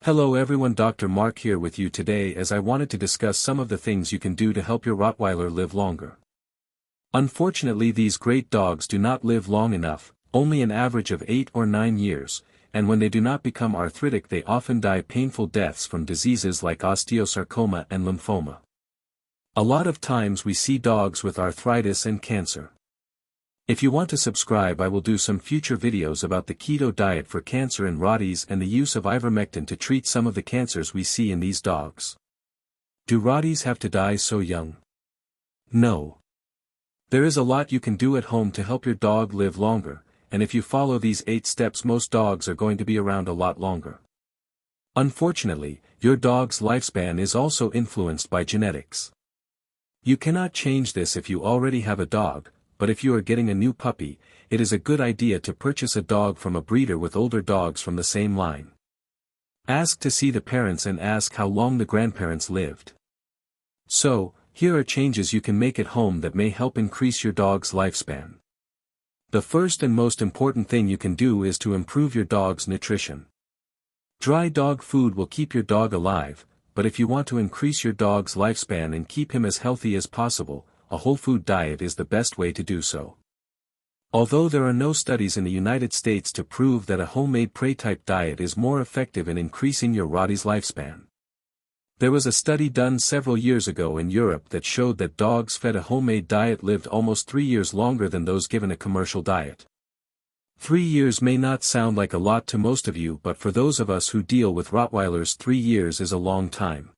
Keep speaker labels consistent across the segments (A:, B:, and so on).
A: Hello everyone, Dr. Mark here with you today as I wanted to discuss some of the things you can do to help your Rottweiler live longer. Unfortunately, these great dogs do not live long enough, only an average of 8 or 9 years, and when they do not become arthritic they often die painful deaths from diseases like osteosarcoma and lymphoma. A lot of times we see dogs with arthritis and cancer. If you want to subscribe, I will do some future videos about the keto diet for cancer in Rotties and the use of ivermectin to treat some of the cancers we see in these dogs. Do Rotties have to die so young? No. There is a lot you can do at home to help your dog live longer, and if you follow these 8 steps most dogs are going to be around a lot longer. Unfortunately, your dog's lifespan is also influenced by genetics. You cannot change this if you already have a dog, but if you are getting a new puppy, it is a good idea to purchase a dog from a breeder with older dogs from the same line. Ask to see the parents and ask how long the grandparents lived. So, here are changes you can make at home that may help increase your dog's lifespan. The first and most important thing you can do is to improve your dog's nutrition. Dry dog food will keep your dog alive, but if you want to increase your dog's lifespan and keep him as healthy as possible, a whole food diet is the best way to do so. Although there are no studies in the United States to prove that a homemade prey-type diet is more effective in increasing your Rottie's lifespan. There was a study done several years ago in Europe that showed that dogs fed a homemade diet lived almost 3 years longer than those given a commercial diet. 3 years may not sound like a lot to most of you, but for those of us who deal with Rottweilers, 3 years is a long time.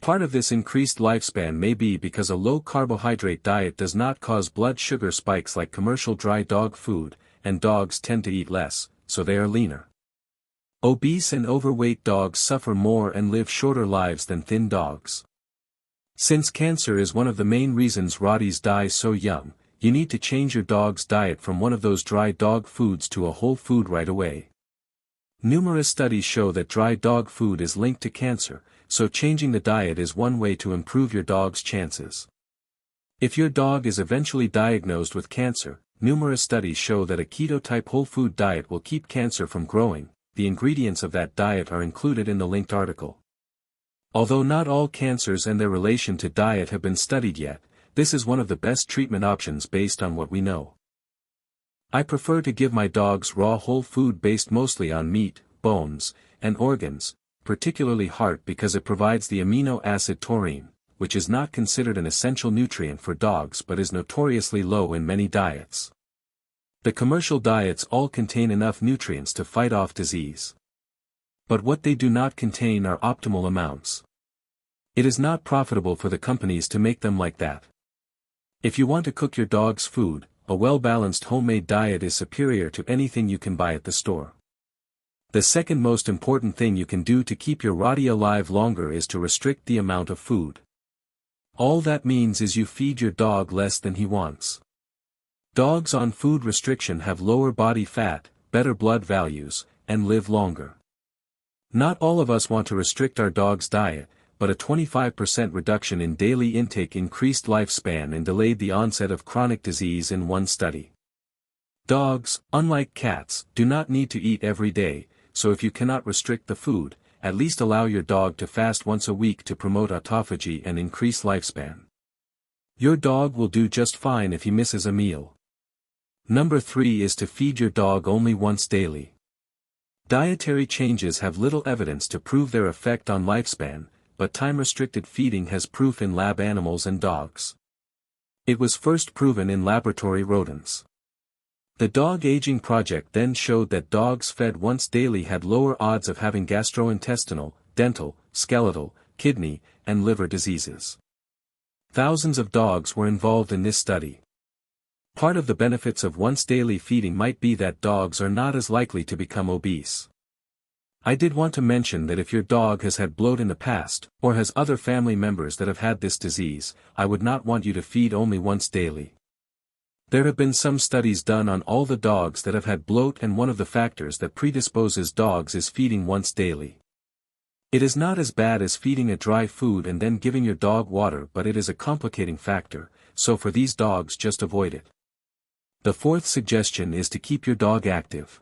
A: Part of this increased lifespan may be because a low-carbohydrate diet does not cause blood sugar spikes like commercial dry dog food, and dogs tend to eat less, so they are leaner. Obese and overweight dogs suffer more and live shorter lives than thin dogs. Since cancer is one of the main reasons Rotties die so young, you need to change your dog's diet from one of those dry dog foods to a whole food right away. Numerous studies show that dry dog food is linked to cancer, so changing the diet is one way to improve your dog's chances. If your dog is eventually diagnosed with cancer, numerous studies show that a keto-type whole food diet will keep cancer from growing. The ingredients of that diet are included in the linked article. Although not all cancers and their relation to diet have been studied yet, this is one of the best treatment options based on what we know. I prefer to give my dogs raw whole food based mostly on meat, bones, and organs, particularly heart, because it provides the amino acid taurine, which is not considered an essential nutrient for dogs but is notoriously low in many diets. The commercial diets all contain enough nutrients to fight off disease. But what they do not contain are optimal amounts. It is not profitable for the companies to make them like that. If you want to cook your dog's food, a well-balanced homemade diet is superior to anything you can buy at the store. The second most important thing you can do to keep your Rottie alive longer is to restrict the amount of food. All that means is you feed your dog less than he wants. Dogs on food restriction have lower body fat, better blood values, and live longer. Not all of us want to restrict our dog's diet, but a 25% reduction in daily intake increased lifespan and delayed the onset of chronic disease in one study. Dogs, unlike cats, do not need to eat every day, so if you cannot restrict the food, at least allow your dog to fast once a week to promote autophagy and increase lifespan. Your dog will do just fine if he misses a meal. Number 3 is to feed your dog only once daily. Dietary changes have little evidence to prove their effect on lifespan, but time-restricted feeding has proof in lab animals and dogs. It was first proven in laboratory rodents. The Dog Aging Project then showed that dogs fed once daily had lower odds of having gastrointestinal, dental, skeletal, kidney, and liver diseases. Thousands of dogs were involved in this study. Part of the benefits of once daily feeding might be that dogs are not as likely to become obese. I did want to mention that if your dog has had bloat in the past, or has other family members that have had this disease, I would not want you to feed only once daily. There have been some studies done on all the dogs that have had bloat, and one of the factors that predisposes dogs is feeding once daily. It is not as bad as feeding a dry food and then giving your dog water, but it is a complicating factor, so for these dogs just avoid it. The fourth suggestion is to keep your dog active.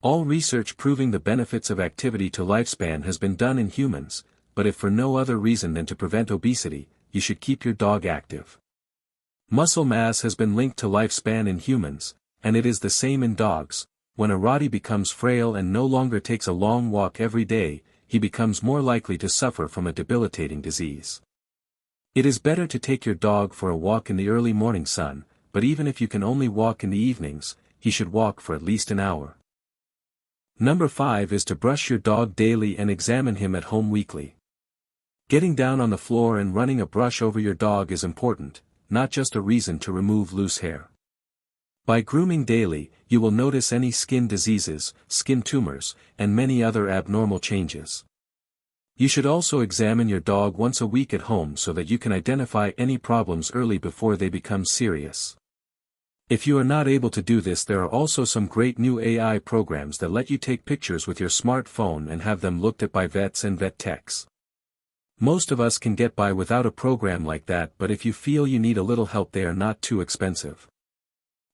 A: All research proving the benefits of activity to lifespan has been done in humans, but if for no other reason than to prevent obesity, you should keep your dog active. Muscle mass has been linked to lifespan in humans, and it is the same in dogs. When a Rottie becomes frail and no longer takes a long walk every day, he becomes more likely to suffer from a debilitating disease. It is better to take your dog for a walk in the early morning sun, but even if you can only walk in the evenings, he should walk for at least an hour. Number 5 is to brush your dog daily and examine him at home weekly. Getting down on the floor and running a brush over your dog is important, not just a reason to remove loose hair. By grooming daily, you will notice any skin diseases, skin tumors, and many other abnormal changes. You should also examine your dog once a week at home so that you can identify any problems early before they become serious. If you are not able to do this, there are also some great new AI programs that let you take pictures with your smartphone and have them looked at by vets and vet techs. Most of us can get by without a program like that, but if you feel you need a little help, they are not too expensive.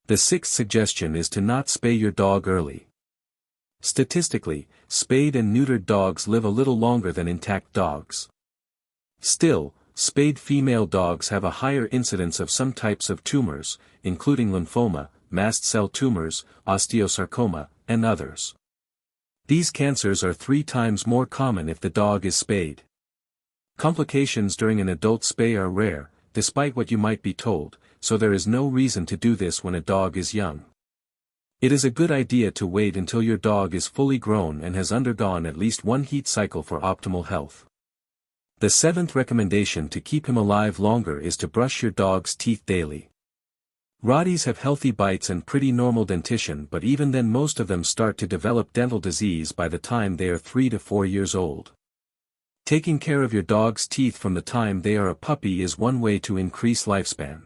A: The 6th suggestion is to not spay your dog early. Statistically, spayed and neutered dogs live a little longer than intact dogs. Still, spayed female dogs have a higher incidence of some types of tumors, including lymphoma, mast cell tumors, osteosarcoma, and others. These cancers are 3 times more common if the dog is spayed. Complications during an adult spay are rare, despite what you might be told, so there is no reason to do this when a dog is young. It is a good idea to wait until your dog is fully grown and has undergone at least one heat cycle for optimal health. The 7th recommendation to keep him alive longer is to brush your dog's teeth daily. Rotties have healthy bites and pretty normal dentition, but even then most of them start to develop dental disease by the time they are 3 to 4 years old. Taking care of your dog's teeth from the time they are a puppy is one way to increase lifespan.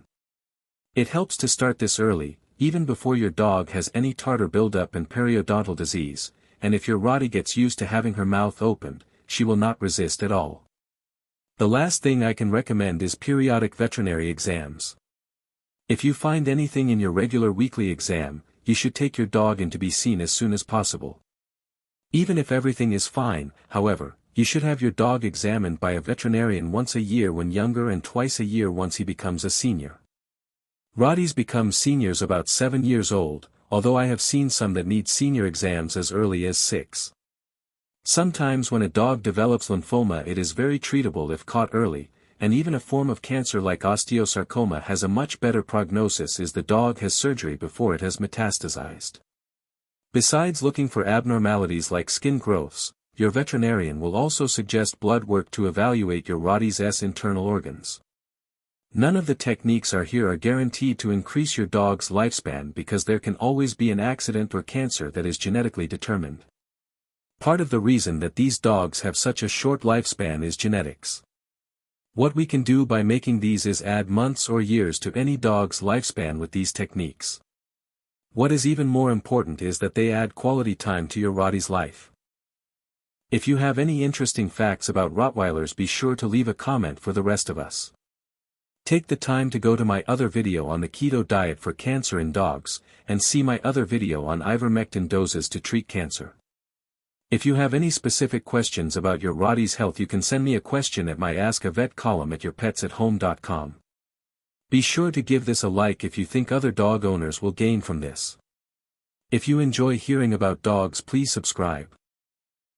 A: It helps to start this early, even before your dog has any tartar buildup and periodontal disease, and if your Rottie gets used to having her mouth opened, she will not resist at all. The last thing I can recommend is periodic veterinary exams. If you find anything in your regular weekly exam, you should take your dog in to be seen as soon as possible. Even if everything is fine, however, you should have your dog examined by a veterinarian once a year when younger and twice a year once he becomes a senior. Rotties become seniors about 7 years old, although I have seen some that need senior exams as early as 6. Sometimes when a dog develops lymphoma, it is very treatable if caught early, and even a form of cancer like osteosarcoma has a much better prognosis as the dog has surgery before it has metastasized. Besides looking for abnormalities like skin growths, your veterinarian will also suggest blood work to evaluate your Rottie's internal organs. None of the techniques are guaranteed to increase your dog's lifespan because there can always be an accident or cancer that is genetically determined. Part of the reason that these dogs have such a short lifespan is genetics. What we can do by making these is add months or years to any dog's lifespan with these techniques. What is even more important is that they add quality time to your Rottie's life. If you have any interesting facts about Rottweilers, be sure to leave a comment for the rest of us. Take the time to go to my other video on the keto diet for cancer in dogs, and see my other video on ivermectin doses to treat cancer. If you have any specific questions about your Rottie's health, you can send me a question at my Ask a Vet column at yourpetsathome.com. Be sure to give this a like if you think other dog owners will gain from this. If you enjoy hearing about dogs, please subscribe.